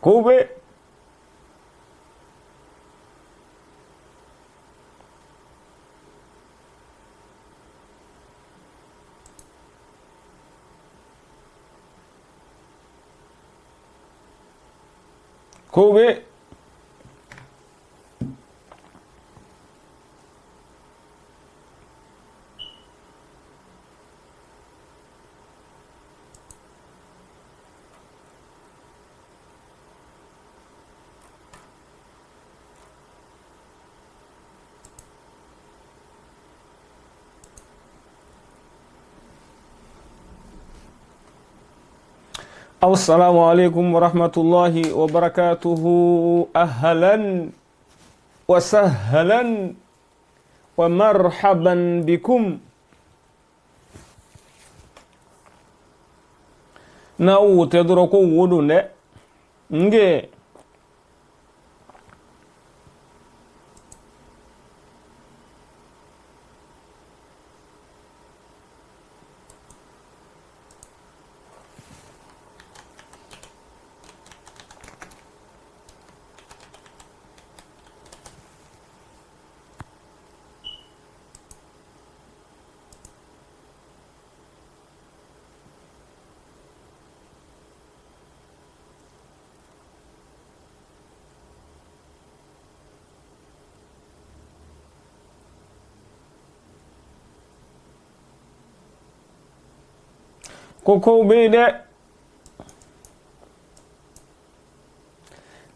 Kobe. Kobe. السلام عليكم ورحمة الله وبركاته. أهلا وسهلا ومرحبا بكم. ناو تدركو ودون نجي كوكو بيدا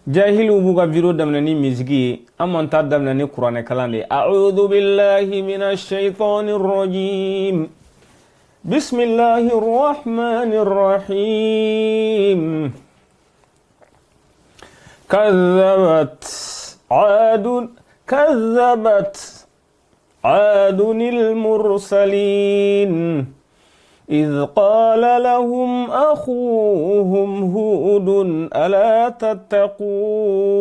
جاهلوا بوغا فيرو دمناني مزجي أما انت دمناني قرآن كلام أعوذ بالله من الشيطان الرجيم بسم الله الرحمن الرحيم كذبت عاد المرسلين إذ قال لهم أخوهم هود ألا تتقون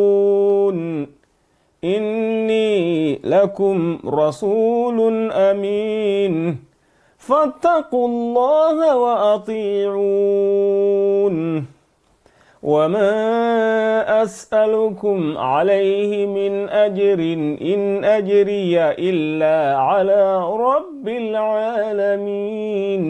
إني لكم رسول أمين فاتقوا الله وأطيعون وما أسألكم عليه من أجر إن أجري إلا على رب العالمين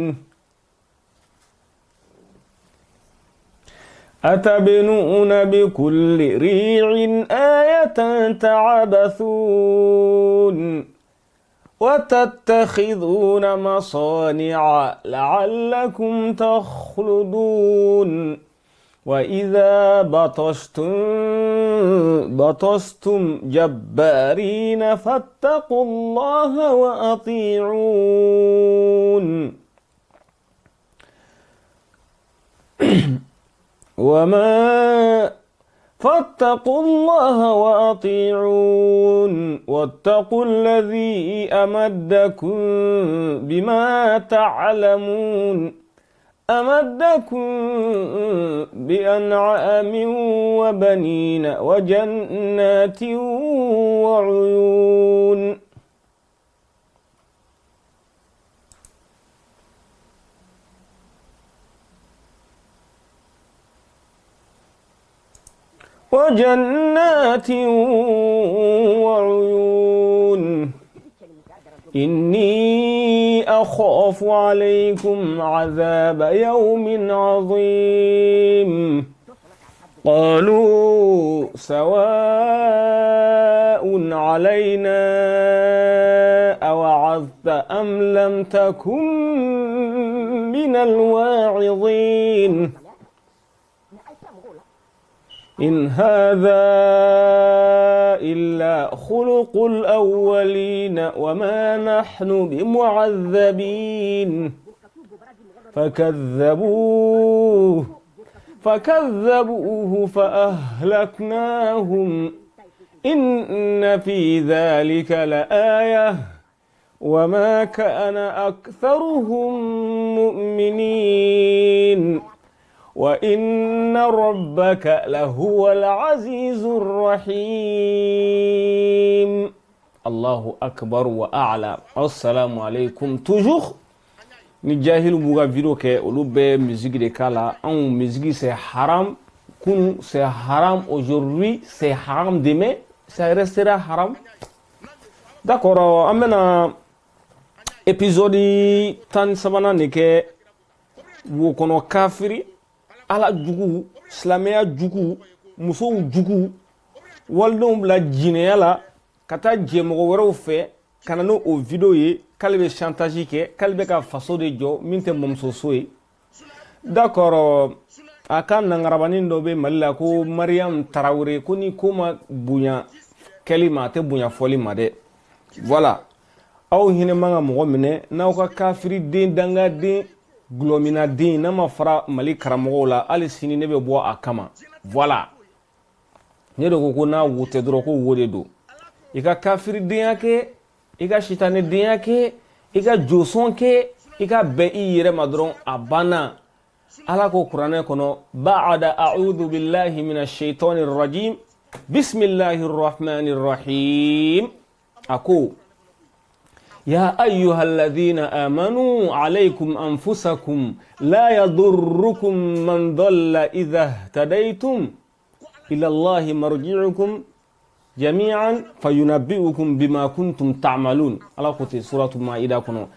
أتبنون بكل ريع آية تعبثون وتتخذون مصانع لعلكم تخلدون وإذا بطشتم جبارين فاتقوا الله وأطيعون فاتقوا الله وأطيعون واتقوا الذي أمدكم بما تعلمون أمدكم بأنعام وبنين وجنات وعيون إني أخاف عليكم عذاب يوم عظيم قالوا سواء علينا أوعظت أم لم تكن من الواعظين إن هذا إلا خلق الأولين وما نحن بمعذبين فكذبوه فأهلكناهم إن في ذلك لآية وما كان أكثرهم مؤمنين وإن ربك لهو العزيز الرحيم. الله أكبر وأعلى. السلام عليكم. toujours ni jahilu buga video ke olu be musique de kala an musique c'est haram c'est haram aujourd'hui, c'est haram demain, ça restera haram. D'accord, amena épisode tan sabana neke wo kono kafiri ala jugu silamɛya jugu musow jugu walidenw bila jinɛya la ka taa jɛ mɔgɔ wɛrɛw fɛ ka na n'o video ye k'ale bɛ chantage kɛ k'ale bɛ ka faso de jɔ min tɛ mɔmusoso ye. D'accord, a ka nangarabanin dɔ bɛ Mali la ko Mariam Tarawele ko ni ko ma bonya kɛli ma a tɛ bonya fɔli ma dɛ. Voilà, aw hinɛ man ka mɔgɔ minɛ n'aw ka kafiri den dangaden gulɔmina den n'a ma fara Mali karamɔgɔw la hali sini ne bɛ bɔ a kama. Voilà, ne de ko n'a wo tɛ dɔrɔn ko wo de don. I ka kafiri denya kɛ, i ka sitanɛ denya kɛ, i ka josɔn kɛ, i ka bɛn i yɛrɛ ma dɔrɔn a banna. Ala ko kuranɛ kɔnɔ ba'ada a'udhu billahi minash shaitanir rajim bismillahir rahmanir rahim. Ako ya ayyuhalladhina amanu alaykum anfusakum la yadurrukum man dhalla idha ihtadaytum ila Allahi marji'ukum jami'an fayunabbi'ukum bima kuntum ta'malun. Ala ko te suratul maida kono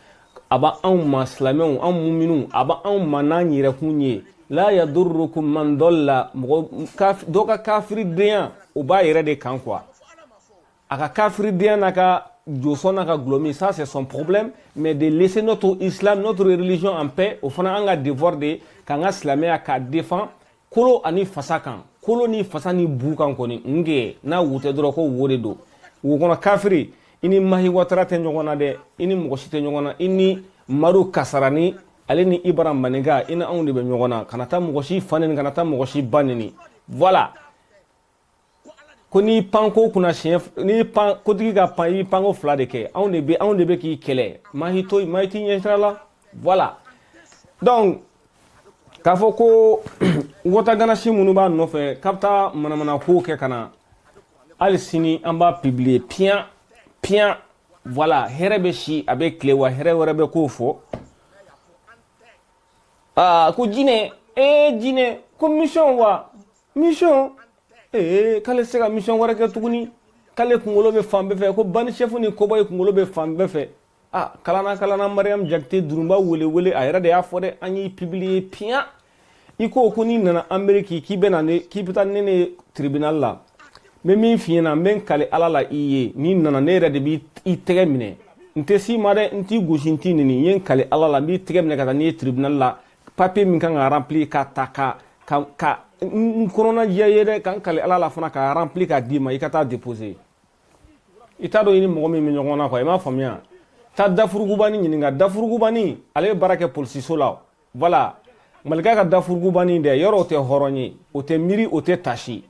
aba anw ma silamɛw anw muminu aba anw ma n'an yɛrɛ kun ye la yadurrukum man dhalla dɔ ka kafiri denya o b'a yɛrɛ de kan quoi. A ka kafiri denya n'a ka josɔn n'a ka gulɔmi, ça c'est son problème, mais de laisser notre islam, notre religion en paix, o fana an ka devoir de k'an ka silamɛya k'a défend kolo ani fasa kan, kolo ni fasa ni bu kan kɔni nge n'a wo tɛ dɔrɔn ko wo de don. Wo kɔnɔ kafiri i ni Mahi Watara tɛ ɲɔgɔn na dɛ, i ni mɔgɔ si tɛ ɲɔgɔn na, i ni Madu Kasarani ale ni Ibara Maniga i ni anw de bɛ ɲɔgɔn na, kana taa mɔgɔ si fa neni kana taa mɔgɔ si ba neni. Voilà, ko ni pan ko kunna siɲɛ ni pan kotigi ka pan i panko fila de kɛ anw de bɛ k'i kɛlɛ Mahi to Mahi t'i ɲɛsira la. Voilà, donc k'a fɔ ko wataganasi minnu b'a nɔfɛ k'a bɛ taa manamana ko kɛ ka na hali sini an b'a publier piyan. Voilà, hɛrɛ bɛ si a bɛ tile wa hɛrɛ wɛrɛ bɛ k'o fɔ. Ko jinɛ jinɛ ko mission wa mission k'ale se ka mission wɛrɛ kɛ tuguni k'ale kunkolo bɛ fan bɛɛ fɛ ko bani chef ni kɔbɔyi kunkolo bɛ fan bɛɛ fɛ. Kalana Mariam Jakite Durunba wele a yɛrɛ de y'a fɔ dɛ, an y'i publier piyan. I ko n'i nana Ameriki k'i bɛ taa ne ne tribunal la. Mais min f'i ɲɛna n bɛ n kale Ala la i ye n'i nana ne yɛrɛ de b'i tɛgɛ minɛ, n tɛ s'i ma dɛ, n t'i gosi n t'i neni, n ye n kale Ala la n b'i tɛgɛ minɛ ka taa n'i ye tribunal la papier min kan ka remplir ka ta ka n kɔnɔna jɛ ye dɛ, ka n kale Ala la fana ka remplir ka d'i ma i ka taa déposer. I t'a dɔn i ni mɔgɔ min bɛ ɲɔgɔn na quoi, i m'a faamuya. Taa dafurugubani ɲininka, dafurugubani ale bɛ baara kɛ polisiso la. Voilà, Malika ka dafurugubani dɛ yɔrɔ o tɛ hɔrɔn ye, o tɛ miiri o tɛ tasi.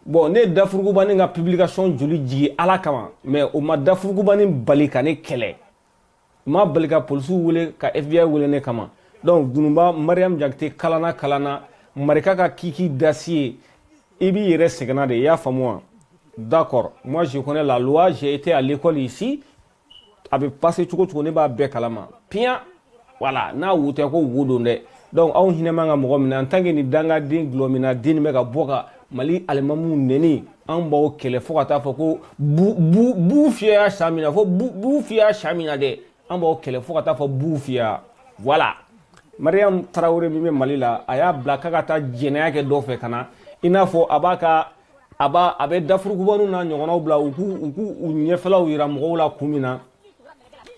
Bon, ne dafurugubani ka publication joli jigi Ala kama, mais o ma dafurugubani bali ka ne kɛlɛ, o ma bali ka polisiw wele ka FBI wele ne kama. Donc Dununba Mariam Jakite kalana Marika ka kiki dasi ye i b'i yɛrɛ sɛgɛnna de, i y'a faamu wa? D'accord, moi je connais la loi, j'ai été à l'école ici, a bɛ passer cogo ne b'a bɛɛ kalama piyan. Voilà, n'a wo tɛ ko wo don dɛ. Donc anw hinɛ man ka mɔgɔ minɛ en tant que ni dangaden gulɔmina den bɛ ka bɔ ka Mali alimamu neni an b'aw kɛlɛ fo ka taa fɔ ko bu fiyɛ sa min na, fo bu fiyɛ sa min na dɛ, an b'aw kɛlɛ fo ka taa fɔ bu fiyɛ. Voilà, Mariam Tarawele min bɛ Mali la a y'a bila k'a ka taa jɛnɛya kɛ dɔ fɛ ka na i n'a fɔ a bɛ dafurugubaniw n'a ɲɔgɔnnaw bila u k'u ɲɛfɛlaw yira mɔgɔw la kun min na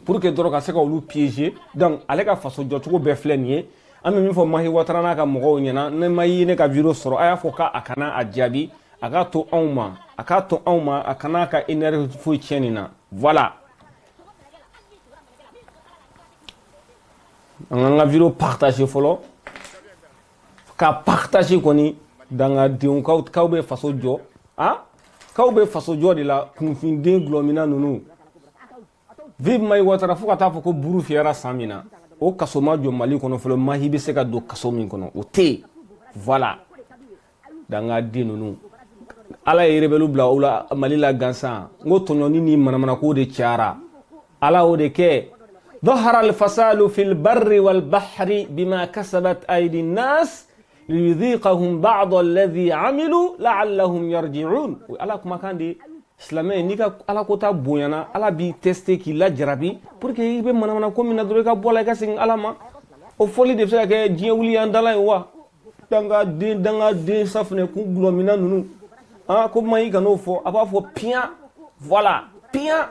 pour que dɔrɔn ka se ka olu piéger. Donc ale ka faso jɔcogo bɛɛ filɛ nin ye. An bɛ min fɔ Mahi Watara n'a ka mɔgɔw ɲɛna, ne ma ye ne ka video sɔrɔ a y'a fɔ k'a kana a jaabi, a k'a to anw ma, a kana ka énergie foyi tiɲɛ nin na. Voilà, an ka video partager fɔlɔ, ka partager kɔni dangadenw k'aw bɛ faso jɔ, k'aw bɛ faso jɔ de la kunfinden gulɔmina ninnu. Vive Mahi Watara fo ka taa fɔ ko buru fiyɛra san min na. O kaso ma jɔ Mali kɔnɔ fɔlɔ, Mahi bɛ se ka don kaso min kɔnɔ o tɛ yen. Voilà, dangaden ninnu Ala ye rebelle bila u la Mali la gansan, n ko tɔɲɔni ni manamanako de cayara. Ala o de kɛ ظهر الفساد في البر والبحر بما كسبت أيدي الناس liyudhiqahum ba'da alladhi amilu la'allahum yarji'un. Ala kuma kan di silamɛ n'i ka ala ko ta bonyana ala b'i tester k'i lajarabi pour que i bɛ manamana ko min na dɔrɔn i ka bɔ a la i ka segin ala ma. O fɔli de bɛ se ka kɛ diɲɛ wuli y'an dala ye wa danga den safinɛ kun gulɔmina ninnu ko ma i kan'o fɔ a b'a fɔ piyan voilà piyan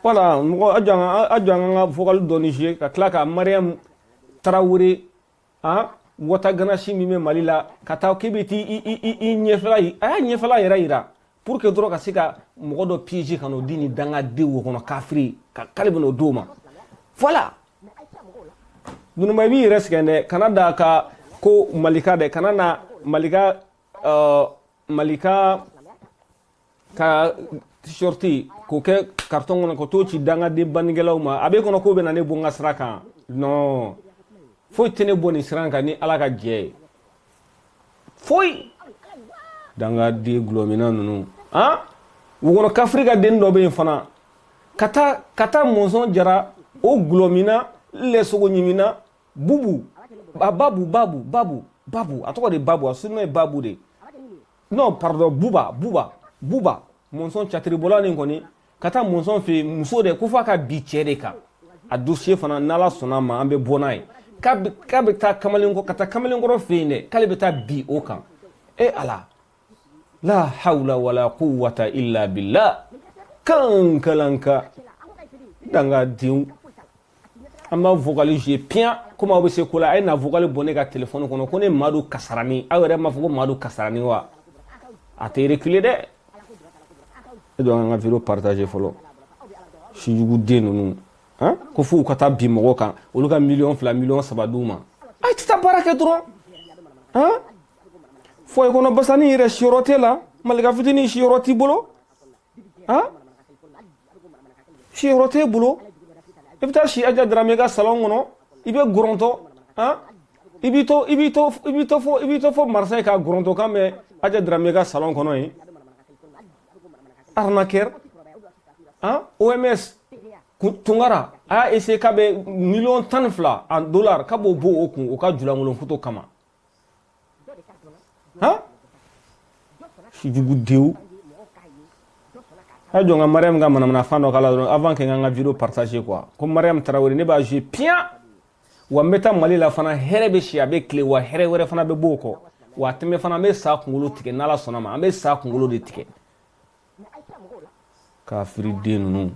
voilà mɔgɔ a jɔ an ka vocal dɔɔni jouer ka tila ka Mariam Tarawele wata ganasi min bɛ Mali la ka taa k'i bɛ t'i ɲɛfɛla yi a y'a ɲɛfɛla yɛrɛ yira pour que dɔrɔn ka se ka mɔgɔ dɔ piéger ka n'o di ni dangadenw o kɔnɔ kafiri k'ale bɛ n'o d'o ma voilà dunuma i b'i yɛrɛ sɛgɛn dɛ kana da ka ko Malika dɛ kana na Malika ka t-shirti k'o kɛ carton kɔnɔ ka t'o ci dangaden bannikɛlaw ma a b'e kɔnɔ k'o bɛ na ne bɔ n ka sira kan non foyi tɛ ne bɔ nin sira kan ni ala ka jɛ ye foyi dangaden gulɔmina ninnu u kɔnɔ kafiri ka den dɔ bɛ yen fana ka taa mɔnzɔn jara o gulɔmina lɛsogo ɲimina bubu babu a tɔgɔ de babu a surnom ye babu de non pardon buba mɔnzɔn catiribɔla nin kɔni ka taa mɔnzɔn fɛ muso de ko f'a ka bi cɛ de kan a dossier fana n'ala sɔnna ma an bɛ bɔ n'a ye k'a bɛ taa kamalenkɔrɔ ka taa kamalenkɔrɔ fɛ yen dɛ k'ale bɛ taa bi o kan ala la hawla wala quwwata illa billah kan kalanka dangadenw an b'a vocal jouer piyan komi aw bɛ se ko la a ye na vocal bɔ ne ka téléphone kɔnɔ ko ne Madu Kasarani aw yɛrɛ m'a fɔ ko Madu Kasarani wa a tɛ reculer dɛ e donc an ka vidéo partager fɔlɔ sijuguden ninnu ko f'u ka taa bi mɔgɔ kan olu ka 2 millions 3 millions d'u ma a tɛ taa baara kɛ dɔrɔn foyi kɔnɔ basani yɛrɛ siyɔrɔ tɛ la malika fitinin siyɔrɔ t'i bolo siyɔrɔ t'e bolo i bɛ taa si Aja Darame ka salon kɔnɔ i bɛ gɔrɔntɔ i b'i to fɔ Marseille ka gɔrɔntɔ kan mɛn Aja Darame ka salon kɔnɔ yen arnaqueur OMS Tunkara a y'a essayé k'a bɛ $12 en dollars k'a b'o bɔ o kun o ka julaŋolon photo kama sijugudenw a jɔ n ka Mariam ka manamana fan dɔ k'a la dɔrɔn avant que n ka vidéo partager quoi ko Mariam Tarawele ne b'a jouer piyan wa n bɛ taa Mali la fana hɛrɛ bɛ si a bɛ tile wa hɛrɛ wɛrɛ fana bɛ bɔ o kɔ wa a tɛmɛ fana an bɛ sa kunkolo tigɛ n'ala sɔnna ma an bɛ sa kunkolo de tigɛ kafiriden ninnu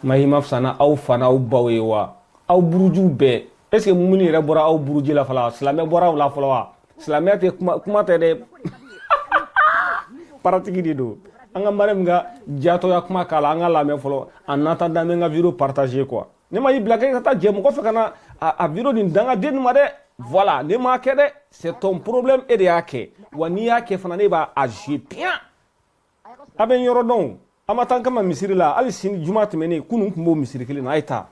mahima fisa aw fa n'aw baw ye wa aw burujuw bɛɛ est ce que mumini yɛrɛ bɔra aw buruji la fɔlɔ silamɛ bɔra aw la fɔlɔ wa silamɛya tɛ kuma tɛ dɛ paratigi de don an ka Mariam ka jatoya kuma k'a la an ka lamɛn fɔlɔ en attendant n bɛ n ka vidéo partager quoi ne ma y'i bila kɛ ka taa jɛ mɔgɔ fɛ ka na a vidéo nin dangaden nin ma dɛ voilà ne m'a kɛ dɛ c'est ton problème e de y'a kɛ wa n'i y'a kɛ fana ne b'a jouer piyan a bɛ n yɔrɔ dɔn a ma taa n kama misiri la hali sini juma tɛmɛnen kunun tun b'o misiri kelen na a ye taa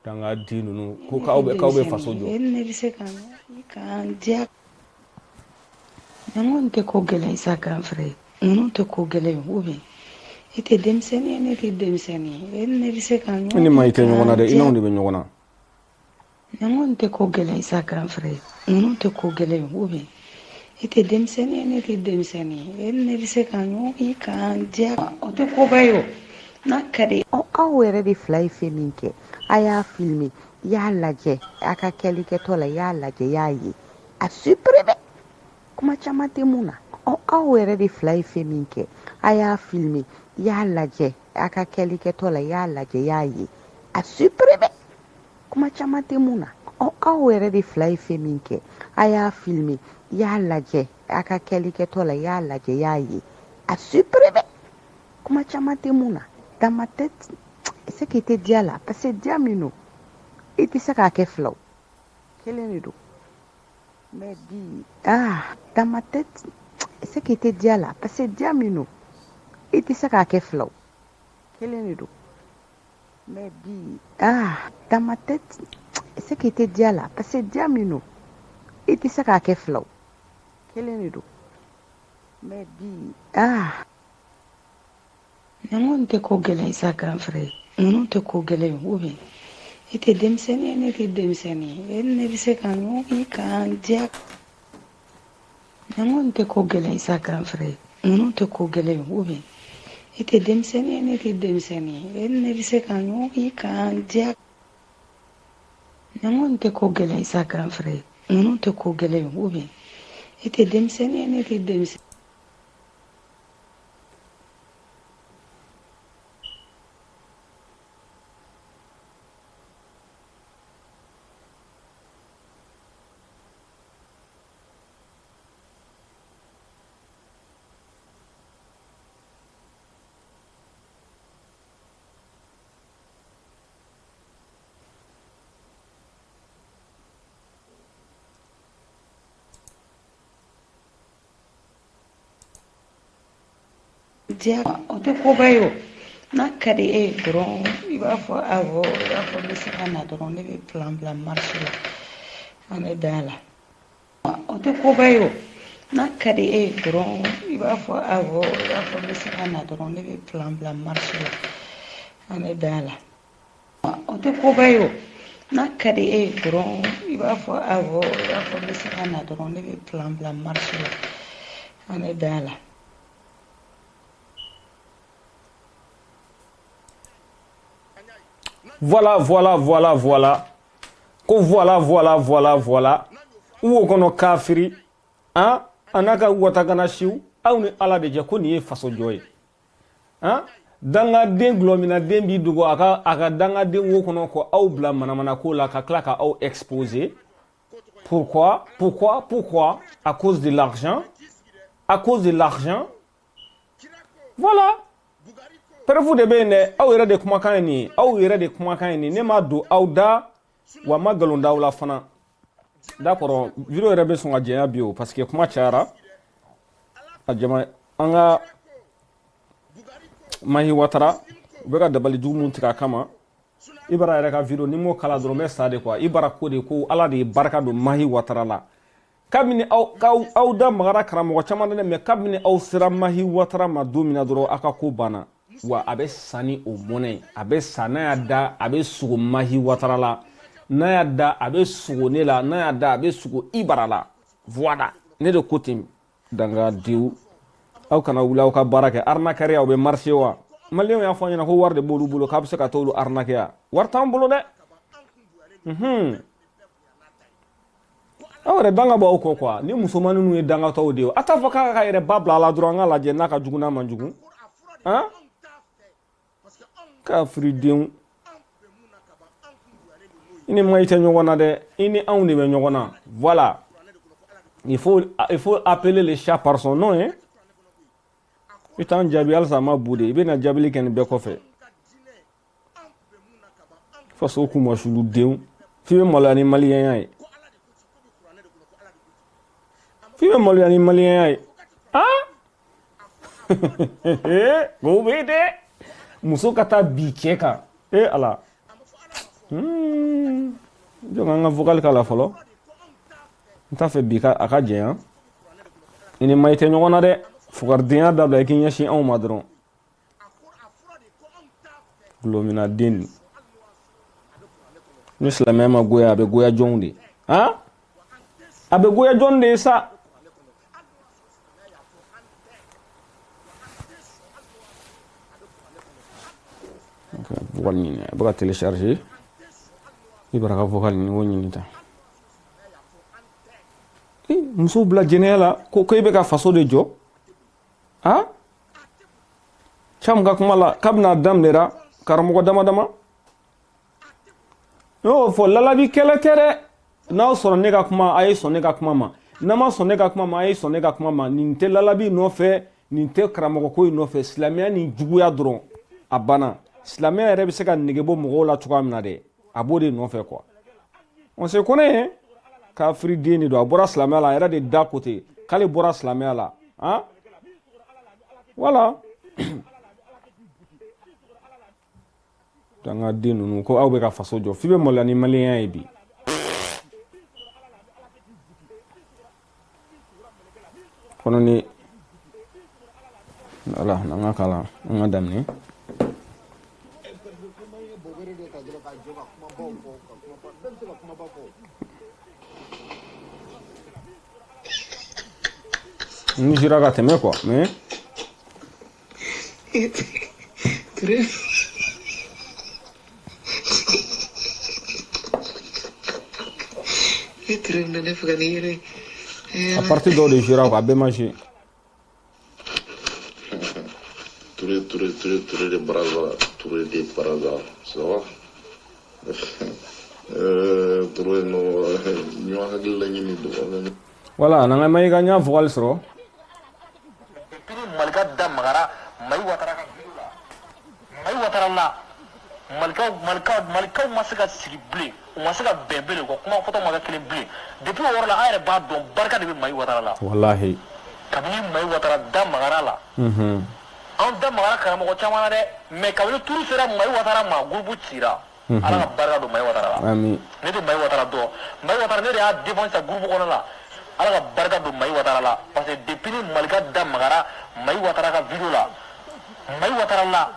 dangaden ninnu ko k'aw bɛ faso jɔ ne bɛ se k'an diya ninnu tɛ ko gɛlɛn sa kan fɛrɛ ninnu tɛ ko gɛlɛn ou bien i tɛ denmisɛnnin ye ne tɛ denmisɛnnin ye ne bɛ se k'an ɲɔgɔn ni ma i tɛ ɲɔgɔn na dɛ i n'anw de bɛ ɲɔgɔn na ninnu tɛ ko gɛlɛn sa kan fɛrɛ ninnu tɛ ko gɛlɛn ou bien i tɛ denmisɛnnin ye ne tɛ denmisɛnnin ye ne bɛ se k'an ɲɔgɔn k'an diya o tɛ koba ye o n'a ka di aw yɛrɛ de fila ye fɛn min kɛ a y'a filmer i y'a lajɛ a ka kɛlikɛtɔ la i y'a lajɛ i y'a ye a supprimer kuma caman tɛ mun na aw yɛrɛ de fila ye fɛn min kɛ a y'a filmer i y'a lajɛ a ka kɛlikɛtɔ la i y'a lajɛ i y'a ye a supprimer kuma caman tɛ mun na aw yɛrɛ de fila ye fɛn min kɛ a y'a filmer i y'a lajɛ a ka kɛlikɛtɔ la i y'a lajɛ i y'a ye a supprimer kuma caman tɛ mun na dans ma tête c'est que i tɛ diya la parce que diya min don i tɛ se k'a kɛ fila o kelen de don mais bi dans ma tête c'est que i tɛ diya la parce que diya min don i tɛ se k'a kɛ fila o kelen de don mais bi dans ma tête c'est que i tɛ diya la parce que diya min don i tɛ se k'a kɛ fila o kelen de don mais bi ninnu tɛ ko gɛlɛn sa kan fɛrɛ ninnu tɛ ko gɛlɛn ou bien e tɛ denmisɛnnin ye ne tɛ denmisɛnnin ye e ni ne bɛ se ka ɲɔgɔn ye k'an diya ninnu tɛ ko gɛlɛn sa grand frère ninnu tɛ ko gɛlɛn ou bien e tɛ denmisɛnnin ye ne tɛ denmisɛnnin ye e ni ne bɛ se ka ɲɔgɔn ye k'an diya ninnu tɛ ko gɛlɛn sa grand frère ninnu tɛ ko gɛlɛn ou bien e tɛ denmisɛnnin ye ne tɛ denmisɛnnin. Diya o tɛ koba ye o n'a ka di e ye dɔrɔn i b'a fɔ awɔ i b'a fɔ n bɛ se ka na dɔrɔn ne bɛ plan bila marché la an bɛ da la o tɛ koba ye o n'a ka di e ye dɔrɔn i b'a fɔ awɔ i b'a fɔ n bɛ se ka na dɔrɔn ne bɛ plan bila marché la an bɛ da la o tɛ koba ye o n'a ka di e ye dɔrɔn i b'a fɔ awɔ i b'a fɔ n bɛ se ka na dɔrɔn ne bɛ plan bila marché la an bɛ da la. Voilà. Ko voilà. Wo kono kafiri. Hein? Anaka watagana shiu. Aw ni ala de je ko ni ye faso joye. Hein? Danga den glomina den bi dugo aka danga den wo kono ko aw bla manamana ko la ka kla ka aw exposer. Pourquoi? À cause de l'argent. Voilà. Perefu de bene aw yɛrɛ de kumakan ni ne ma do aw da wa ma galon da aw la fana. D'accord, video yɛrɛ bɛ sɔn ka jɛnya bi o parce que kuma cayara. A jama an ka Mahi Watara u bɛ ka dabali jugu mun tigɛ a kama. Ibara yɛrɛ ka video ni m'o kala dɔrɔn n bɛ sa de quoi. Ibara ko de ko ala de ye barika don Mahi Watara la. Kabini aw da magara karamɔgɔ caman dɛ mais kabini aw sera Mahi Watara ma don min na dɔrɔn a ka ko banna. Wa a bɛ sa ni o mɔnɛ a bɛ sa n'a y'a da a bɛ sogo Mahi Watara la n'a y'a da a bɛ sogo ne la n'a y'a da a bɛ sogo Ibara la voilà ne de ko ten dangadenw aw kana wuli aw ka baara kɛ arnaqueur aw bɛ marché wa maliyɛnw y'a fɔ an ɲɛna ko wari de b'olu bolo k'a bɛ se ka t'olu arnaquer ya wari t'an bolo dɛ aw yɛrɛ danga b'aw kɔ quoi ni musomanin ninnu ye dangatɔw de ye a t'a fɔ k'a ka yɛrɛ ba bila a la dɔrɔn an ka lajɛ n'a ka jugu n'a man jugu hein kafiridenw i ni ma i tɛ ɲɔgɔn na dɛ i ni anw de bɛ ɲɔgɔn na voilà il faut appeler le chat par son nom hein i t'an jaabi halisa ma bu de i bɛna jaabili kɛ nin bɛɛ kɔfɛ faso kumasuludenw f'i bɛ maloya ni maliyɛnya ye hein o bɛ dɛ muso ka taa bi cɛ kan ala jɔn an ka vocal k'a la fɔlɔ n t'a fɛ bi a ka jɛnya i ni ma i tɛ ɲɔgɔn na dɛ fugaridenya dabila i k'i ɲɛsin anw ma dɔrɔn gulomina den ni silamɛya ma goya a bɛ goya jɔnw de han a bɛ goya jɔn de ye sa vocal ɲini a bɛ ka télécharger i bara ka vocal ɲini o ɲini ta musow bila jɛnɛya la ko i bɛ ka faso de jɔ han Cam ka kuma la k'a bɛna daminɛra karamɔgɔ dama y'o fɔ lalabi kɛlɛ tɛ dɛ n'aw sɔnna ne ka kuma a ye sɔn ne ka kuma ma n'a ma sɔn ne ka kuma ma a ye sɔn ne ka kuma ma nin tɛ lalabi nɔfɛ nin tɛ karamɔgɔ ko in nɔfɛ silamɛya ni juguya dɔrɔn a banna silamɛya yɛrɛ bɛ se ka nege bɔ mɔgɔw la cogoya min na dɛ a b'o de nɔfɛ quoi on se connaît kafiriden de don a bɔra silamɛya la a yɛrɛ de da kote k'ale bɔra silamɛya la han voilà an ka den ninnu ko aw bɛ ka faso jɔ f'i bɛ maloya ni maliyɛnya ye bi kɔnɔ ni ala n'an ka kalan an ka daminɛ Ni jira ka tɛmɛ quoi mais Ture. Ture ne fɛ ka ni yɛrɛ. à partir dɔw de jira quoi a bɛɛ ma jouer. Ture de Baraza, Ture de Baraza, ça va? Ture no ñu hakil la ñi do. Voilà nanga may ga nya vocal soro. Malika da magara mai watara ka mai watara la malika masaka siribli masaka bebele ko kuma foto maka kelen bli depuis wora la ayre ba don barka de mai watara la Wallahi. kabini mai watara da magara la an da magara karamɔgɔ caman na dɛ mais kabini turu sera mai watara ma groupe cira ala ka barika don mai watara la Amin. ne de mai watara dɔn mai watara ne de y'a défense sa groupe kɔnɔ la ala ka barika don mai watara la parce que depuis ni malika da magara mai watara ka video la mai watara la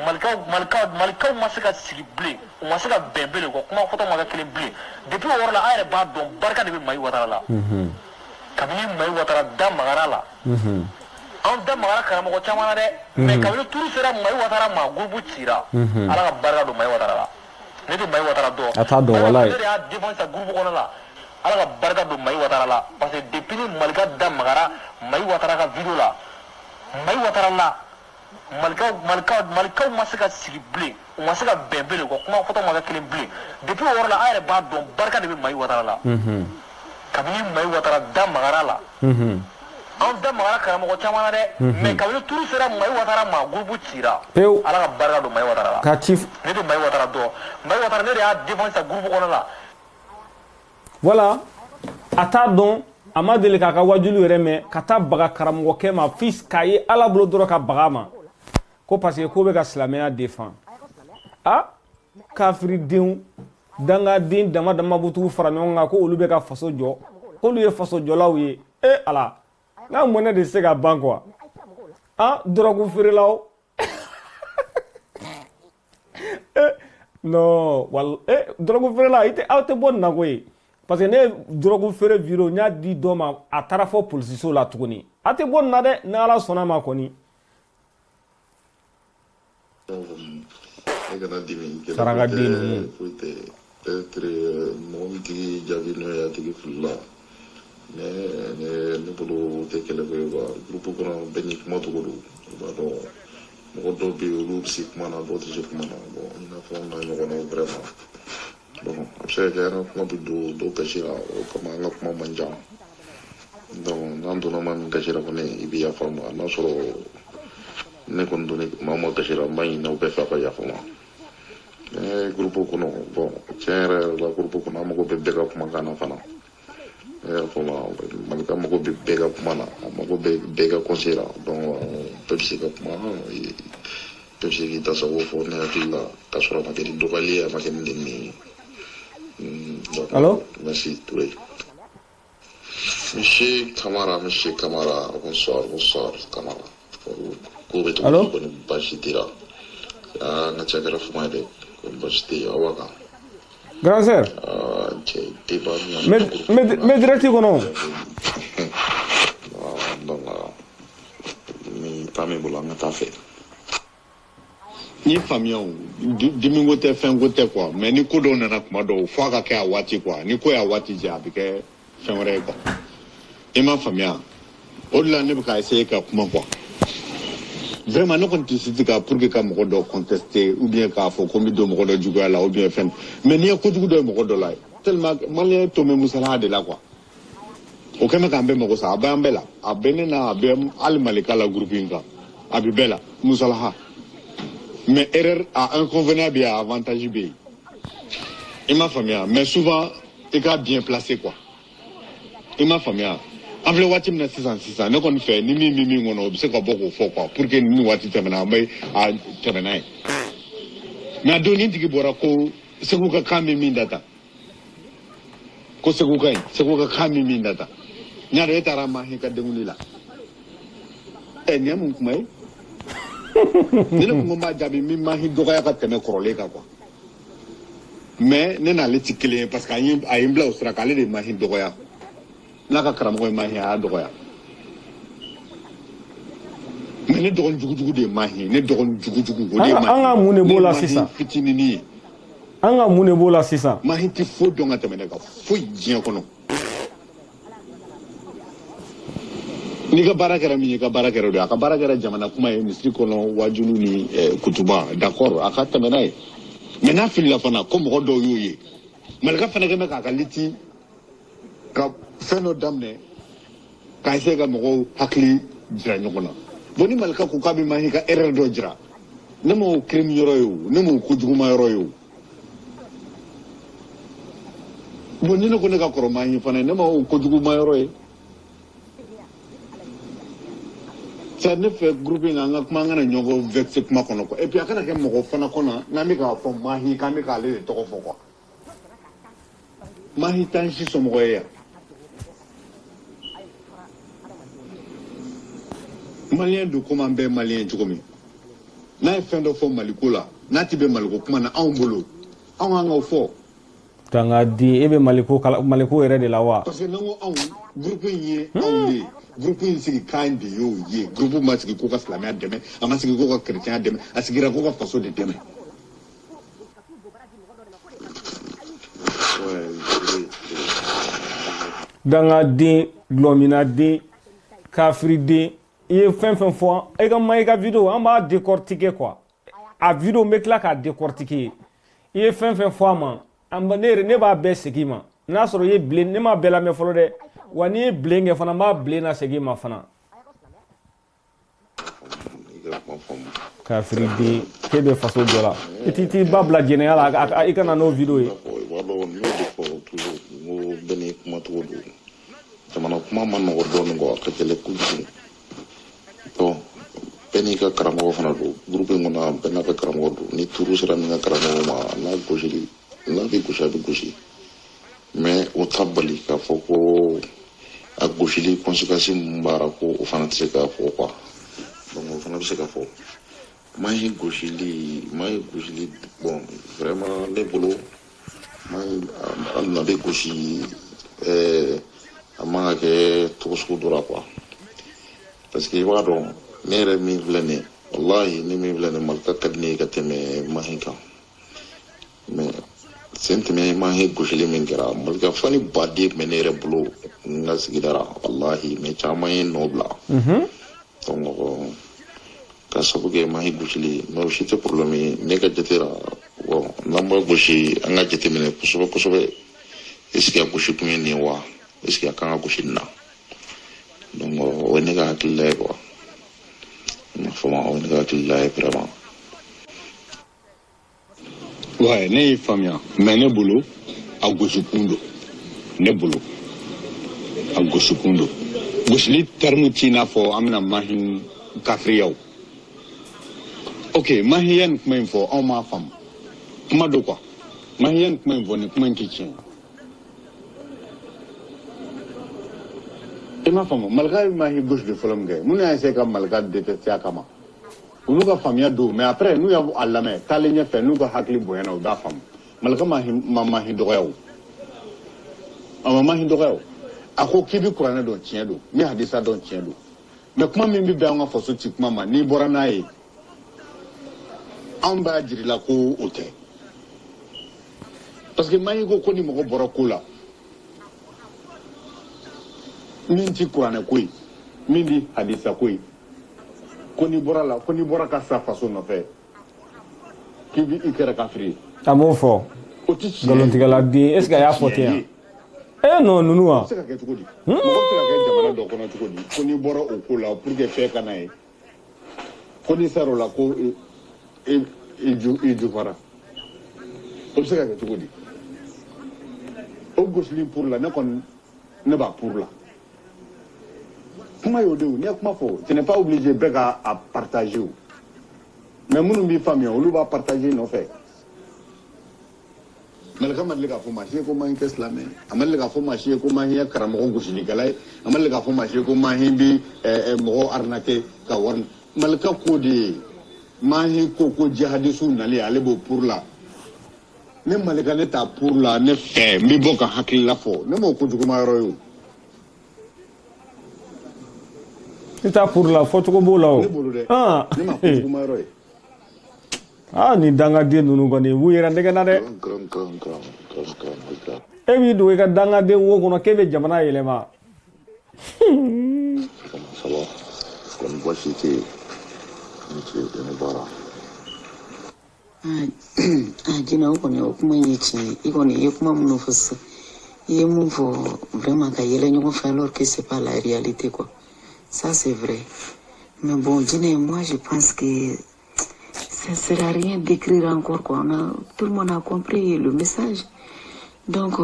malikaw ma se ka sigi bilen u ma se ka bɛn bilen ko kuma fɔtɔ ma kɛ kelen bilen depuis o yɔrɔ la an yɛrɛ b'a dɔn barika de bɛ mai watara la kabini mai watara da magara la an da magara karamɔgɔ caman na dɛ mais kabini turu sera mai watara ma groupe cira ala ka barika don mai watara la ne de mai watara dɔn A t'a dɔn wallahi. ne de y'a défense sa groupe kɔnɔ la ala ka barika don mai watara la parce que depuis ni malika da magara mai watara ka video la mai watara la malikaw ma se ka sigi bilen u ma se ka bɛn bilen ko kuma fɔtɔ ma kɛ kelen bilen depuis o yɔrɔ la an yɛrɛ b'a dɔn barika de bɛ mai watara la kabini mai watara da magara la an da magara karamɔgɔ caman na dɛ mais kabini turu sera mai watara ma groupe cira Pewu. ala ka barika don mai watara la Ka ci ne de mai watara dɔn mai watara ne de y'a défense sa groupe kɔnɔ la voilà a t'a dɔn a ma deli k'a ka wajulu yɛrɛ mɛn ka taa baga karamɔgɔkɛ ma fils k'a ye ala bolo dɔrɔn ka baga ma ko parce que ko bɛ ka silamɛya défend kafiridenw dangaden dama dama b'u tugu fara ɲɔgɔn kan ko olu bɛ ka faso jɔ k'olu ye faso jɔlaw ye ala n'a mɔnɛ de se ka ban quoi dɔrɔgu feerelaw non wal dɔrɔgu feerela aw tɛ bɔ nin na koyi parce que ne ye dɔrɔgu feere vidéo n y'a di dɔ ma a taara fɔ polisiso la tuguni a tɛ bɔ nin na dɛ ni ala sɔnna ma kɔni. Saranga dinu peut-être mɔgɔ tigi jaabi n'o ye a tigi fili la ne bolo tɛ kɛlɛ ko ye quoi groupe kɔnɔ bɛɛ ni kuma cogo don i b'a dɔn mɔgɔ dɔw bɛ yen olu bɛ se kuma na dɔw tɛ se kuma na bon i n'a fɔ n'a ɲɔgɔnnaw vraiment bon a bɛ se ka kɛ an ka kuma bɛ don dɔw kasira o kama an ka kuma man ca donc n'an donna maa min kasira kɔni i bɛ yafa ma n'a sɔrɔ ne kɔni donni maa ma kasira n b'a ɲini aw bɛɛ fɛ a ka yafa ma groupe kɔnɔ bon tiɲɛ yɛrɛ la groupe kɔnɔ an mago bɛ bɛɛ ka kumakan na fana yafa ma malika mago bɛ bɛɛ ka kuma na a mago bɛ bɛɛ ka conseil la donc bɛɛ bɛ se ka kuma bɛɛ bɛ se k'i tasago fɔ ne hakili la k'a sɔrɔ a ma kɛ ni dɔgɔyali ye a ma kɛ ni nɛni ye. Allô? Merci Touré. Monsieur Camara, bonsoir Camara. Ko bɛ cogo di kɔni baasi t'i la n ka cakɛda fuma ye dɛ kɔni baasi tɛ yen aw kan. Grand sœur. Cɛ débat min me direct kɔnɔ. donc ni temps min bolo an ka taa fɛ. Ni faamuya o dimi ko tɛ fɛn ko tɛ quoi mais ni ko dɔw nana kuma dɔw fo a ka kɛ a waati quoi ni ko y'a waati jɛ a bɛ kɛ fɛn wɛrɛ ye quoi i m'a faamuya o de la ne bɛ ka essayer ka kuma quoi vraiment ne kɔni tɛ siti ka pour que ka mɔgɔ dɔ contester ou bien k'a fɔ ko n bɛ don mɔgɔ dɔ juguya la ou bien fɛn mais n'i ye kojugu dɔ ye mɔgɔ dɔ la tellement maliyɛn to bɛ musalaha de la quoi o kɛn bɛ k'an bɛɛ mago sa a bɛ an bɛɛ la a bɛ ne na a bɛ hali malika la groupe in kan a bɛ bɛɛ la musalaha. Mais erreur a inconvénient bien, avantage bien. Il m'a famille, mais souvent, il est bien placé quoi. Il m'a famille. En fait, what il 600, nous qu'on fait, ni on observe quoi beaucoup fort quoi, pour que nous what il termine, mais à terminer. Mais à donner du bora ko, c'est quoi quand même data. Ko c'est quoi quand même data. N'y a rien à ramener qu'à démolir là. N'y a mon kumai. Ne ko ma jabi min ma hi dɔgɔya ka tɛmɛ kɔrɔlen kan quoi mais ne n'ale ti kelen ye parce que a ye n bila o sira kan ale de ma hi dɔgɔya n'a ka karamɔgɔ ye ma hi a y'a dɔgɔya mais ne dɔgɔnin jugujugu de ye mahi ne dɔgɔnin jugujugu o de ye mahi an ka mun de b'o la sisan fitininin ye an ka mun de b'o la sisan mahi tɛ foyi dɔn ka tɛmɛ ne kan foyi diɲɛ kɔnɔ n'i ka baara kɛra min ye i ka baara kɛra o de a ka baara kɛra jamana kuma ye misiri kɔnɔ wajulu ni kutuba d'accord a ka tɛmɛ n'a ye mais n'a filila fana ko mɔgɔ dɔw y'o ye malika fana kɛ bɛ k'a ka liti ka fɛn dɔ daminɛ k'a essayer ka mɔgɔw hakili jira ɲɔgɔn na bon ni malika ko k'a bɛ mahi ka erreur dɔ jira ne m'o crime yɔrɔ ye o ne m'o kojuguma yɔrɔ ye o bon ni ne ko ne ka kɔrɔ mahi fana ne m'o kojuguma yɔrɔ ye c'est ne fɛ groupe in an ka kuma an kana ɲɔgɔn vexer kuma kɔnɔ quoi et puis a kana kɛ mɔgɔ fana kɔnɔ n'an bɛ k'a fɔ mahi k'an bɛ k'ale de tɔgɔ fɔ quoi mahi t'an si somɔgɔ ye yan maliyɛn don komi an bɛɛ maliyɛn cogo min n'a ye fɛn dɔ fɔ maliko la n'a ti bɛ maliko kuma na anw bolo anw kan k'o fɔ kan ka di e bɛ maliko yɛrɛ de la wa parce que n'an ko anw groupe in ye anw de ye groupe in sigi kan de y'o ye groupe ma sigi ko ka silamɛya dɛmɛ a ma sigi ko ka kerecɛnya dɛmɛ a sigira ko ka faso de dɛmɛ dangaden gulɔminaden kafiriden i ye fɛn fɛn fɔ e ka ma i ka video an b'a décortiquer quoi a video n bɛ tila k'a décortiquer i ye fɛn fɛn fɔ a ma ne b'a bɛɛ segin ma n'a sɔrɔ i ye bilen ne m'a bɛɛ lamɛn fɔlɔ dɛ wa n'i ye bilen kɛ fana n b'a bilen na segin ma fana kafiriden k'e bɛ faso jɔ la i t'i ba bila jɛnɛya la i kana n'o video ye jamana kuma ma nɔgɔ dɔɔnin kɔ a ka gɛlɛn kojugu bon bɛɛ n'i ka karamɔgɔ fana don groupe in kɔnɔ bɛɛ n'a ka karamɔgɔ don ni tuuru sera min ka karamɔgɔ ma n'a gosili n'a bɛ gosi a bɛ gosi mais o t'a bali k'a fɔ ko a gosili conséquence min b'ara ko o fana tɛ se k'a fɔ quoi donc o fana bɛ se ka fɔ mahi gosili bon vraiment ne bolo mahi hali n'a bɛ gosi a man ka kɛ cogo sugu dɔ la quoi parce que i b'a dɔn ne yɛrɛ min filɛ nin ye wallahi ne min filɛ nin ye malika ka di ne ye ka tɛmɛ mahi kan mais sen tɛmɛ mahi gosili min kɛra malika fani baden tun bɛ ne yɛrɛ bolo n ka sigida la wallahi mais caman ye nɔ bila donc ka sabu kɛ mahi gosili mais o si tɛ problème ye ne ka jate la bon n'an b'a gosi an ka jateminɛ kosɛbɛ kosɛbɛ est ce que a gosi kun ye nin ye wa est ce que a kan ka gosi nin na donc o ye ne ka hakilila ye quoi o ye ne ka hakilila ye vraiment ouais ne y'i faamuya mais ne bolo a gosi kun don ne bolo a gosi kun don gosili terme t'i n'a fɔ an bɛna mahi kafiriyaw ok mahiya nin kuma in fɔ anw m'a faamu kuma don quoi mahiya nin kuma in fɔ nin kuma in tɛ tiɲɛ i m'a faamu malika ye mahi gosi de fɔlɔ min kɛ minnu y'a essayé ka malika détester a kama u n'u ka faamuya don mais après n'u y'a lamɛn taalen ɲɛfɛ n'u ka hakili bonyana u b'a faamu malika ma mahi dɔgɔya o a ma mahi dɔgɔya o a ko k'i bɛ kuranɛ dɔn tiɲɛ don n bɛ hadisa dɔn tiɲɛ don mais kuma min bɛ bɛn an ka faso ci kuma ma n'i bɔra n'a ye anw b'a jirila ko o tɛ parce que mahi ko ni mɔgɔ bɔra ko la min ti kuranɛ ko ye min di hadisa ko ye ko n'i bɔra la ko n'i bɔra ka sa faso nɔfɛ k'i bi i kɛra kafiri ye a m'o fɔ o tɛ tiɲɛ ye nkalontigɛla den est ce que a y'a fɔ ten yan non ninnu wa o bɛ se ka kɛ cogo di mɔgɔ bɛ se ka kɛ jamana dɔ kɔnɔ cogo di ko n'i bɔra o ko la pour que fɛn ka na ye ko n'i sera o la ko i jufara o bɛ se ka kɛ cogo di o gosili pour la ne kɔni ne b'a pour la kuma y'o de o n'i ye kuma fɔ ce n'est pas obligé bɛɛ k'a partager o mais minnu b'i faamuya olu b'a partager nɔfɛ malika ma deli k'a fɔ maa si ye ko mahi tɛ silamɛ a ma deli k'a fɔ maa si ye ko mahi ye karamɔgɔ gosilikɛla ye a ma deli k'a fɔ maa si ye ko mahi bɛ mɔgɔ arnaquer ka wari malika ko de ye mahi ko jihadisiw nali ale b'o pour la ne malika ne t'a pour la ne fɛ n bɛ bɔ ka hakilila fɔ ne m'o kojuguma yɔrɔ ye o ita pour la photo ko bola o ah ne ma ko kuma yoro ni danga de nunu ko ni wuyira ndega na de e mi do ka danga de wo ko no kebe jamana yelema ça va comme voici que ne bara jina uko ne kuma yici iko ne kuma mun fusu il me faut vraiment qu'il y ait une alors que c'est pas la réalité quoi. Ça c'est vrai. Mais bon, moi je pense que ça ne sert à rien d'écrire encore quoi. Tout le monde a compris le message. Donc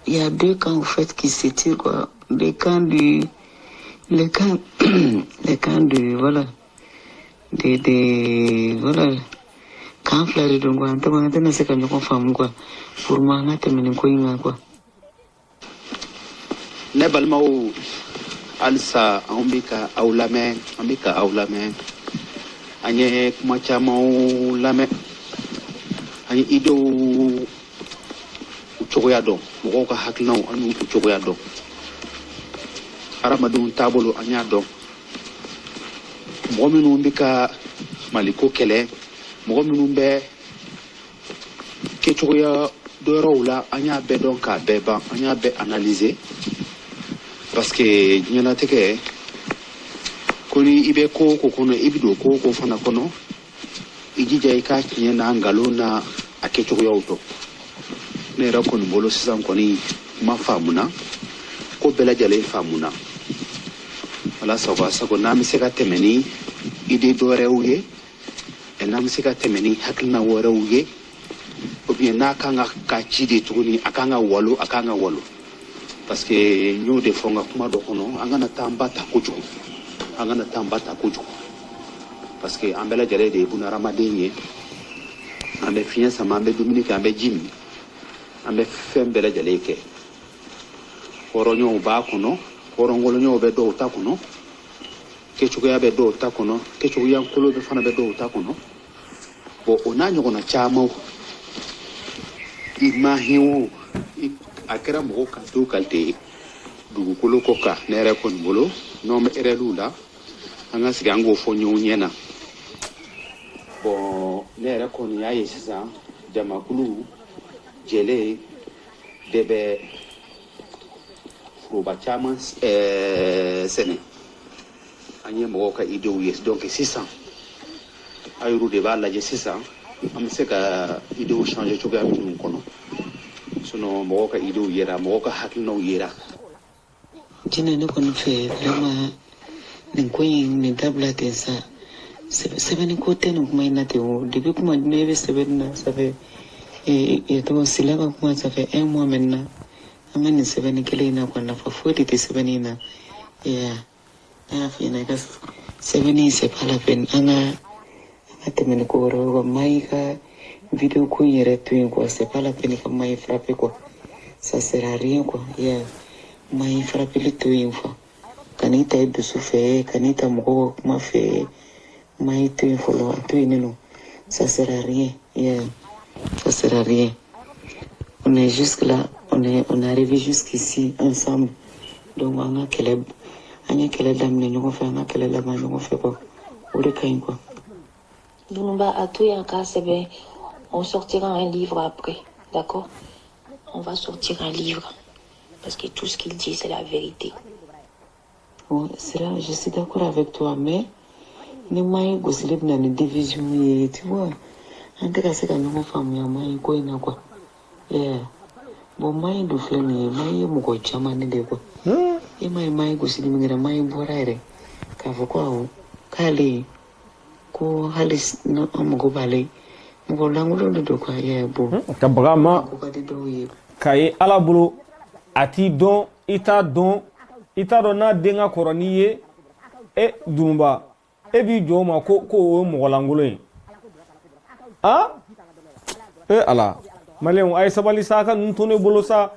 il y a deux camps en fait qui se tirent quoi. Le camp du voilà. Voilà. Quand fleur donc on te c'est quand on femme quoi. Pour moi on a terminé quoi. Ne balmaw alsa ambika awlame anye kuma caman lame anye ido cogoya dɔn mɔgɔw ka hakilinaw ani cogoya dɔn hadamadenw taabolo an y'a dɔn mɔgɔ minnu bɛ ka maliko kɛlɛ mɔgɔ minnu bɛ kɛcogoya dɔ yɔrɔw la an y'a bɛɛ dɔn k'a bɛɛ ban an y'a bɛɛ analyser parce que ɲɛnatigɛ ko ni i bɛ ko ko kɔnɔ i bɛ don ko fana kɔnɔ i jija i ka tiɲɛ n'a nkalon n'a a kɛcogoyaw dɔn ne yɛrɛ kɔni bolo sisan kɔni ma faamuna ko bɛɛ lajɛlen faamuna ala sago n'an bɛ se ka tɛmɛ ni ide dɔwɛrɛw ye n'an bɛ se ka tɛmɛ ni hakilina wɛrɛw ye ou bien n'a kan ka ci de tuguni a kan ka walo parce que n y'o de fɔ n ka kuma dɔ kɔnɔ an kana taa an ba ta kojugu parce que an bɛɛ lajɛlen de ye bunahadamaden ye an bɛ fiɲɛ sama an bɛ dumuni kɛ an bɛ ji min an bɛ fɛn bɛɛ lajɛlen kɛ hɔrɔnyaw b'a kɔnɔ hɔrɔnkoloɲaw bɛ dɔw ta kɔnɔ kɛcogoya bɛ dɔw ta kɔnɔ kɛcogoya kolo fana bɛ dɔw ta kɔnɔ bon o n'a ɲɔgɔnna caman i ma hinɛ a kɛra mɔgɔw ka to kalite ye dugukolo kɔ kan ne yɛrɛ kɔni bolo n'anw bɛ erɛriw la an ka sigi an k'o fɔ ɲɔgɔn ɲɛna bon ne yɛrɛ kɔni y'a ye sisan jamakulu jɛlen de bɛ foroba caman sɛnɛ an ye mɔgɔw ka idew ye donc sisan ayiru de b'a lajɛ sisan an bɛ se ka idew changer cogoya minnu kɔnɔ sinon mɔgɔw ka idew yera mɔgɔw ka hakilinaw yera jina ne kɔni fɛ vraiment nin ko in nin dabila ten sa sɛbɛnni ko tɛ nin kuma in na ten o depuis kuma ne bɛ sɛbɛnni na ça fait sila ka kuma ça fait 1 mois maintenant an bɛ nin sɛbɛnni kelen in na quoi nafa foyi de tɛ sɛbɛnni in na ne y'a f'i ɲɛna i ka sɛbɛnni in c'est pas la peine an ka tɛmɛ ni ko wɛrɛ ye quoi Mayi ka vidéo ko in yɛrɛ to yen quoi c'est pas la peine ka Mayi frapper quoi ça sert à rien quoi Mayi frappeli to yen fa kan'i ta i dusu fɛ kan'i ta mɔgɔw ka kuma fɛ Mayi to yen fɔlɔ a to yen nɔ ça sert à rien ça sert à rien on est jusque là on est arrivé jusqu'ici ensemble donc an ka kɛlɛ an ye kɛlɛ daminɛ ɲɔgɔn fɛ an ka kɛlɛ laban ɲɔgɔn fɛ quoi o de ka ɲi quoi. Dunumba a tout un cas, c'est bien. On sortira un livre après, d'accord? On va sortir un livre parce que tout ce qu'il dit c'est la vérité. Bon, c'est là, je suis d'accord avec toi, mais ne Mayi gosili bɛ na ni division ye, tu vois? An tɛ ka se ka ɲɔgɔn faamuya Mayi ko in na quoi. Bon Mayi dun filɛ nin ye Mayi ye mɔgɔ caman de quoi. E ma ye Mayi gosili min kɛra Mayi bɔra yɛrɛ k'a fɔ ko awɔ k'ale ko hali an mago b'ale mɔgɔ lankolon de don quoi bon ka baga ma k'a ye Ala bolo a t'i dɔn i t'a dɔn n'a den ka kɔrɔ n'i ye Dunumba e b'i jɔ o ma ko o ye mɔgɔ lankolon ye Ala maliyɛnw a ye sabali sa a ka ninnu to ne bolo sa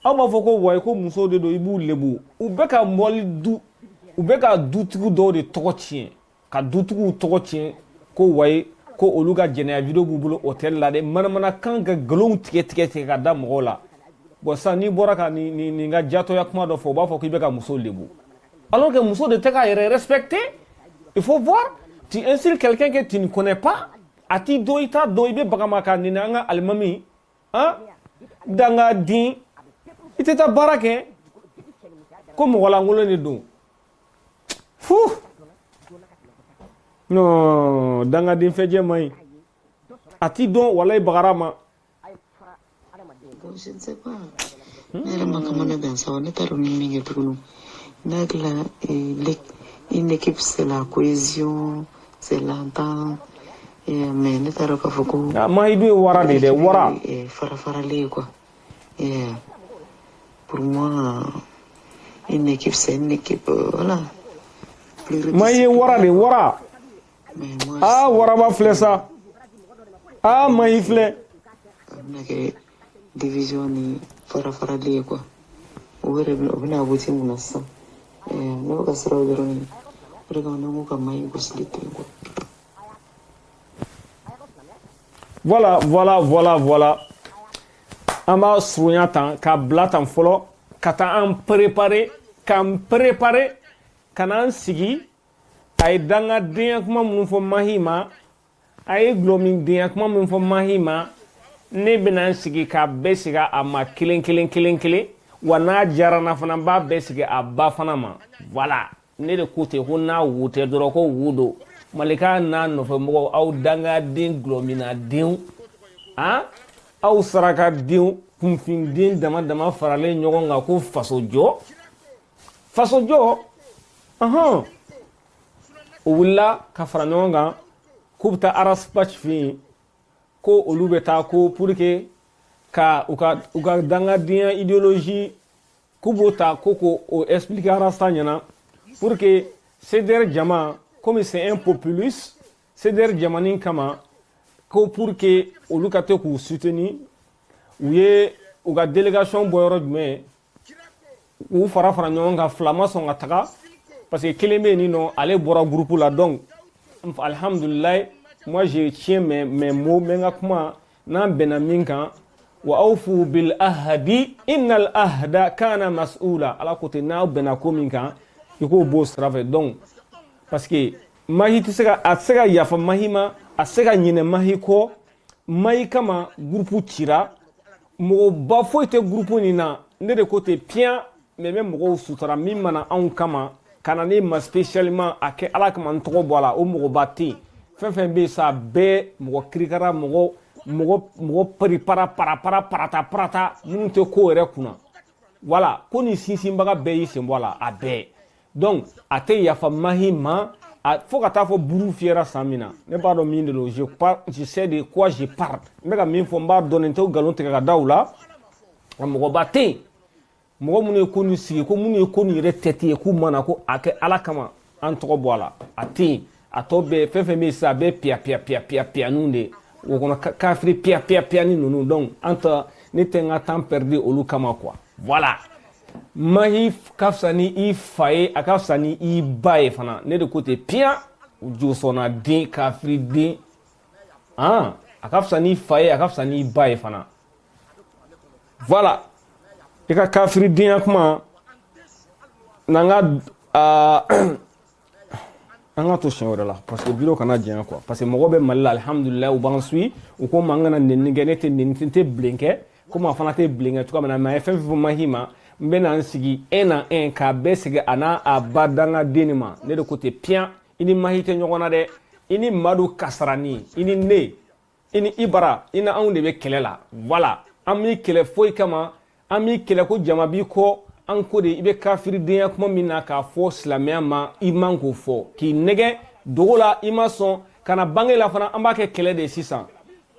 aw b'a fɔ ko wayi ko musow de don i b'u lebu u bɛ ka u bɛ ka dutigi dɔw de tɔgɔ tiɲɛ ka dutigiw tɔgɔ tiɲɛ ko wayi ko olu ka jɛnɛya video b'u bolo hôtel la de manamanakan ka nkalonw tigɛ ka da mɔgɔw la bon sisan n'i bɔra ka nin ka jatɔya kuma dɔ fɔ u b'a fɔ k'i bɛ ka musow lebu Alors que muso de tɛ k'a yɛrɛ respecter. Il faut voir. Tu insultes quelqu'un que tu ne connais pas. A ti dɔn i t'a dɔn i bɛ baga ma k'a nɛnɛ an ka alimami. Hein? Danga din. I tɛ taa baara kɛ. Ko mɔgɔ lankolon de don. Fou. Non, danga din fɛjɛ man ɲi. A ti dɔn walayi bagara ma. Je ne sais pas. Ne yɛrɛ ma kamana gan sa wa ne t'a dɔn ni min kɛ tuguni. Ne hakili la une équipe c'est la cohésion, c'est l'entente. Mais ne t'a dɔn k'a fɔ ko. Mahidu ye wara de dɛ, wara. Farafaralen quoi. Pour moi, une équipe c'est une équipe, voilà. Mahi ye wara de, wara. Ah, waraba filɛ sa. Ah, Mahi filɛ. A bɛna kɛ division ni farafarali ye quoi. O bɛna aboutir mun na sisan. Ne bɛ ka siran o dɔrɔn ye. O de kama ne ko ka Mahi gosili to yen quoi. Voilà. An b'a surunya tan, k'a bila tan fɔlɔ, ka taa an préparer, k'an préparer, ka n'an sigi. A ye dangadenya kuma minnu fɔ Mahi ma, a ye gulɔmidenya kuma minnu fɔ Mahi ma, ne bɛna n sigi k'a bɛɛ sigi a ma kelen. Wa n'a diyara n na fana n b'a bɛɛ sigi a ba fana ma. Voilà. Ne de ko ten ko n'a wo tɛ dɔrɔn ko wo don. Malika n'a nɔfɛmɔgɔw aw dangaden gulɔminadenw, aw sarakadenw, kunfinden dama faralen ɲɔgɔn kan ko fasojɔ, o wulila ka fara ɲɔgɔn kan k'u bɛ taa Araspach fɛ yen ko olu bɛ taa ko pour que ka u ka dangadenya idéologie k'u b'o ta ko o expliquer Arasta ɲɛna pour que CDR jama comme c'est un populiste CDR jamanin kama ko pour que olu ka te k'u soutenir u ye u ka délégation bɔ yɔrɔ jumɛn u fara ɲɔgɔn kan fila ma sɔn ka taga parce que kelen bɛ yen nɔ ale bɔra groupe la donc alhamdulillah moi je tiens mes mots mais n ka kuma n'an bɛnna min kan wa awfu bil ahdi innal ahda kana mas'ula ala ko ten n'aw bɛnna ko min kan i k'o b'o sira fɛ donc parce que Mahi tɛ se ka yafa Mahi ma a tɛ se ka ɲinɛ Mahi kɔ Mahi kama groupe cira mɔgɔba foyi tɛ groupe nin na ne de ko ten piyan mais bɛ mɔgɔw sutura min mana anw kama ka na ne ma spécialement a kɛ ala kama n tɔgɔ bɔ a la o mɔgɔba tɛ yen fɛn bɛ yen sa bɛɛ mɔgɔ kirikara mɔgɔ parata minnu tɛ ko yɛrɛ kunna voilà ko nin sinsinbaga bɛɛ y'i sen bɔ a la a bɛɛ donc a tɛ yafa Mahi ma fo ka taa fɔ buru fiyɛra san min na ne b'a dɔn min de don je sais de quoi je parle n bɛ ka min fɔ n b'a dɔn nin tɛ nkalon tigɛ ka da u la a mɔgɔba tɛ yen mɔgɔ minnu ye ko nin sigi ko minnu ye ko nin yɛrɛ tɛti ye k'u mana ko a kɛ ala kama an tɔgɔ bɔ a la a tɛ yen a tɔ bɛɛ fɛn bɛ yen sisan a bɛɛ piyanniw de o kɔnɔ kafiri piyanni ninnu donc an ta ne tɛ n ka temps perdu olu kama quoi voilà Mahi ka fisa ni i fa ye a ka fisa ni i ba ye fana ne de ko ten piyan josɔnna den kafiri den a ka fisa ni i fa ye a ka fisa ni i ba ye fana voilà i ka kafiri denya kuma n'an ka an ka to siɲɛ wɛrɛ la parce que video kana janya quoi parce que mɔgɔ bɛ Mali la alhamdulillah u b'an suit u ko man kana nɛni kɛ ne tɛ nɛni n tɛ bilen kɛ komi a fana tɛ bilen kɛ cogoya min na mais a ye fɛn fɛn fɔ Mahi ma n bɛ na n sigi un à un k'a bɛɛ sigi a n'a ba dangaden nin ma ne de ko ten piyan i ni Mahi tɛ ɲɔgɔn na dɛ i ni Madu Kasarani i ni ne i ni Ibara i ni anw de bɛ kɛlɛ la voilà an b'i kɛlɛ foyi kama an b'i kɛlɛ ko jama b'i kɔ an ko de i bɛ kafiridenya kuma min na k'a fɔ silamɛya ma i man k'o fɔ k'i nɛgɛ dogo la i ma sɔn ka na bange la fana an b'a kɛ kɛlɛ de sisan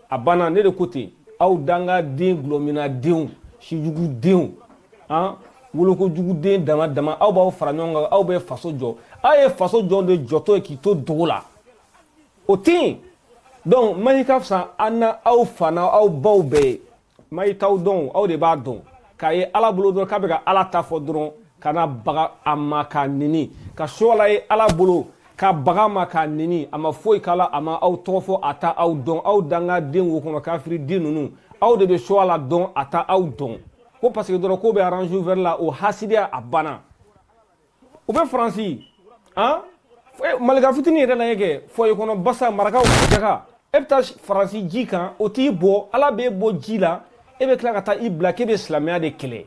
a banna ne de ko ten aw dangaden gulɔminadenw sijugudenw wolokojuguden dama aw b'aw fara ɲɔgɔn kan aw bɛ faso jɔ aw ye faso jɔ de jɔtɔ ye k'i to dogo la o tɛ yen donc Mahi ka fisa an na aw fa n'aw baw bɛɛ ye Mahi t'aw dɔn aw de b'a dɔn k'a ye ala bolo dɔrɔn k'a bɛ ka ala ta fɔ dɔrɔn ka na baga a ma k'a nɛni ka sɔla ye ala bolo ka baga ma k'a nɛni a ma foyi k'ala a ma aw tɔgɔ fɔ a ta aw dɔn aw dangaden wo kɔnɔ kafiriden ninnu aw de bɛ sɔla dɔn a ta aw dɔn ko parce que dɔrɔn ko bɛ arrange vers la o hasidiya a banna o bɛ faransi malika fitini yɛrɛ la ye kɛ foyer kɔnɔ basa marakaw jaga e bɛ taa faransi ji kan o t'i bɔ ala b'e bɔ ji la e bɛ tila ka taa i bila k'e bɛ silamɛya de kɛlɛ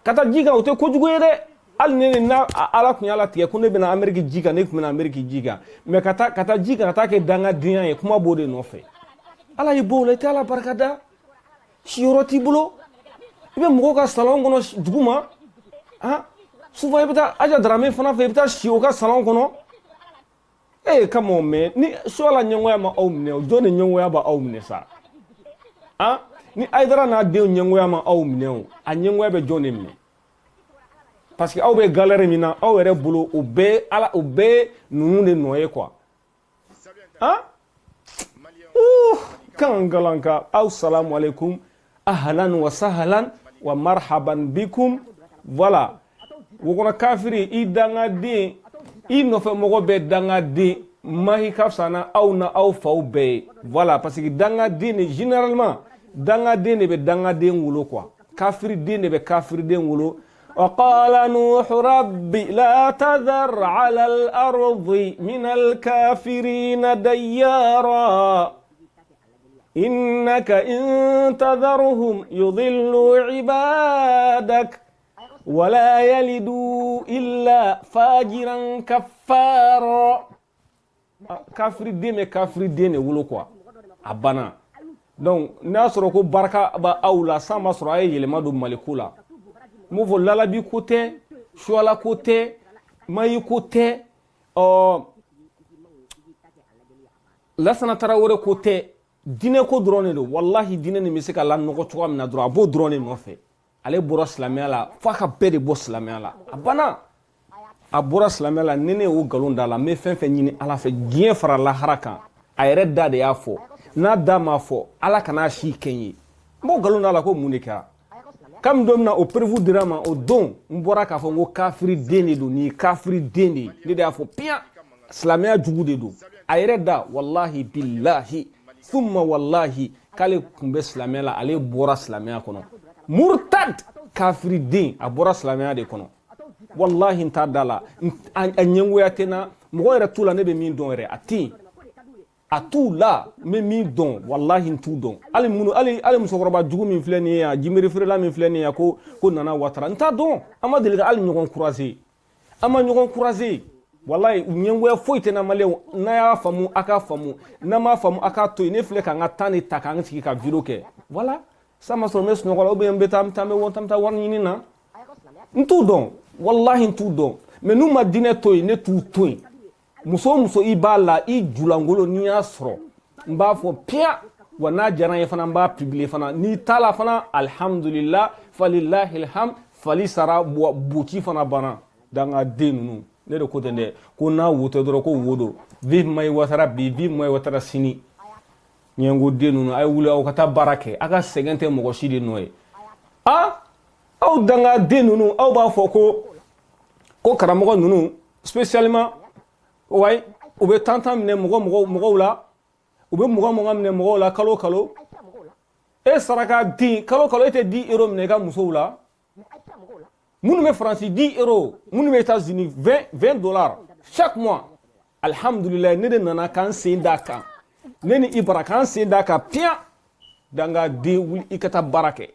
ka taa ji kan o tɛ kojugu ye dɛ hali ne na ala tun y'a latigɛ ko ne bɛna Amérique ji kan ne tun bɛna Amérique ji kan mais ka taa ji kan ka taa kɛ dangadenya ye kuma b'o de nɔfɛ ala y'i bɔ o la i tɛ ala barika da siyɔrɔ t'i bolo i bɛ mɔgɔw ka salon kɔnɔ dugu ma souvent i bɛ taa aja darame fana fɛ i bɛ taa si o ka salon kɔnɔ come on man ni suala ɲɛngoya ma aw minɛ jɔn de ɲɛngoya b'a aw minɛ sa ni Aidara n'a denw ɲɛngoya ma aw minɛ o a ɲɛngoya bɛ jɔn de minɛ parce que aw bɛ galère min na aw yɛrɛ bolo o bɛɛ ninnu de nɔ ye quoi kan galanka assalamu alaikum ahlan wa sahlan wa marhaban bikum voilà wo kɔnɔ kafiri i dangaden i nɔfɛ mɔgɔ bɛ dangaden mahi ka fisa na aw na aw faw bɛɛ ye voilà parce que dangaden de généralement dangaden de bɛ dangaden wolo quoi kafiriden de bɛ kafiriden wolo وقال نوح رب لا تذر على الأرض من الكافرين ديارا إنك إن تذرهم يضلوا عبادك ولا يلدوا إلا فاجرا كفارا كافر الدين ولو كوا أبانا donc n'a sɔrɔ ko baraka ba aw la san ma sɔrɔ a ye yɛlɛma don maliku la mun fɔ lalabi ko tɛ suala ko tɛ mayi ko tɛ Lassana Traoré ko tɛ diinɛ ko dɔrɔn de don wallahi diinɛ nin bɛ se ka lanɔgɔ cogoya min na dɔrɔn a b'o dɔrɔn de nɔfɛ ale bɔra silamɛya la f'a ka bɛɛ de bɔ silamɛya la a banna a bɔra silamɛya la ni ne y'o nkalon da la n bɛ fɛn fɛn ɲini ala fɛ diɲɛ fara lahara kan a yɛrɛ da de y'a fɔ n'a da m'a fɔ ala kan'a si kɛ n ye n b'o nkalon da la ko mun de kɛra kam don min na o prévu dira ma o don n bɔra k'a fɔ n ko kafiri den de don nin ye kafiri den de ye ne de y'a fɔ piyan silamɛya jugu de don a yɛrɛ da wallahi billahi thumma wallahi k'ale tun bɛ silamɛya la ale bɔra silamɛya kɔnɔ murtad kafiri den a bɔra silamɛya de kɔnɔ wallahi n t'a da la a ɲɛngoya tɛ n na mɔgɔ yɛrɛ t'u la ne bɛ min dɔn yɛrɛ a tɛ yen a t'u la n bɛ min dɔn wallahi n t'u dɔn hali musokɔrɔba jugu min filɛ nin ye yan jimeri feerela min filɛ nin ye yan ko Nana Ouattara n t'a dɔn an ma deli ka hali ɲɔgɔn croiser an ma ɲɔgɔn croiser wallahi ɲɛngoya foyi tɛ n na maliyɛnw n'a y'a faamu a k'a faamu n'a m'a faamu a k'a to yen ne filɛ ka n ka temps de ta k'an sigi ka vidéo kɛ voilà ça ma sɔrɔ n bɛ sunɔgɔ la ou bien n bɛ taa wari ɲini na n t'u dɔn wallahi n t'u dɔn mais n'u ma diinɛ to yen ne t'u to yen muso o muso i b'a la i julangolo n'i y'a sɔrɔ n b'a fɔ piya wa n'a diyara n ye fana n b'a publier fana n'i t'a la fana alhamdulillah falilahi alhamd fali sara buci fana banna dangaden ninnu ne de ko ten dɛ ko n'a wotɔ dɔrɔn ko wo don vive Mayi Ouattara bi vive Mayi Ouattara sini ɲɛngo den ninnu a ye wuli aw ka taa baara kɛ a ka sɛgɛn tɛ mɔgɔ si de nɔ ye aw dangaden ninnu aw b'a fɔ ko karamɔgɔ ninnu spécialement ouais u bɛ tantan minɛ mɔgɔw la u bɛ mugan minɛ mɔgɔw la kalo kalo e saraka di kalo kalo e tɛ 10 euros minɛ i ka musow la minnu bɛ faransi 10 euros minnu bɛ États-Unis 20 dollars chaque mois alhamdulillah ne de nana k'an sen d'a kan ne ni Ibra k'an sen d'a kan piyan danga den wuli i ka taa baara kɛ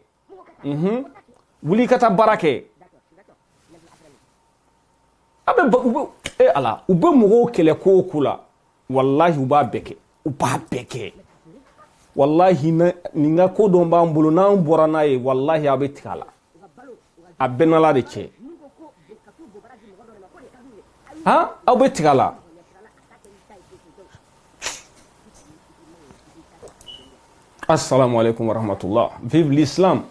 wuli i ka taa baara kɛ ala u bɛ mɔgɔw kɛlɛ ko o ko la wallahi u b'a bɛɛ kɛ wallahi nin ka ko dɔn b'an bolo n'an bɔra n'a ye wallahi a bɛ tigɛ a la a bɛɛ n'ala de cɛ aw bɛ tigɛ a la assalamu alaikum wa rahmatullah vive l'islam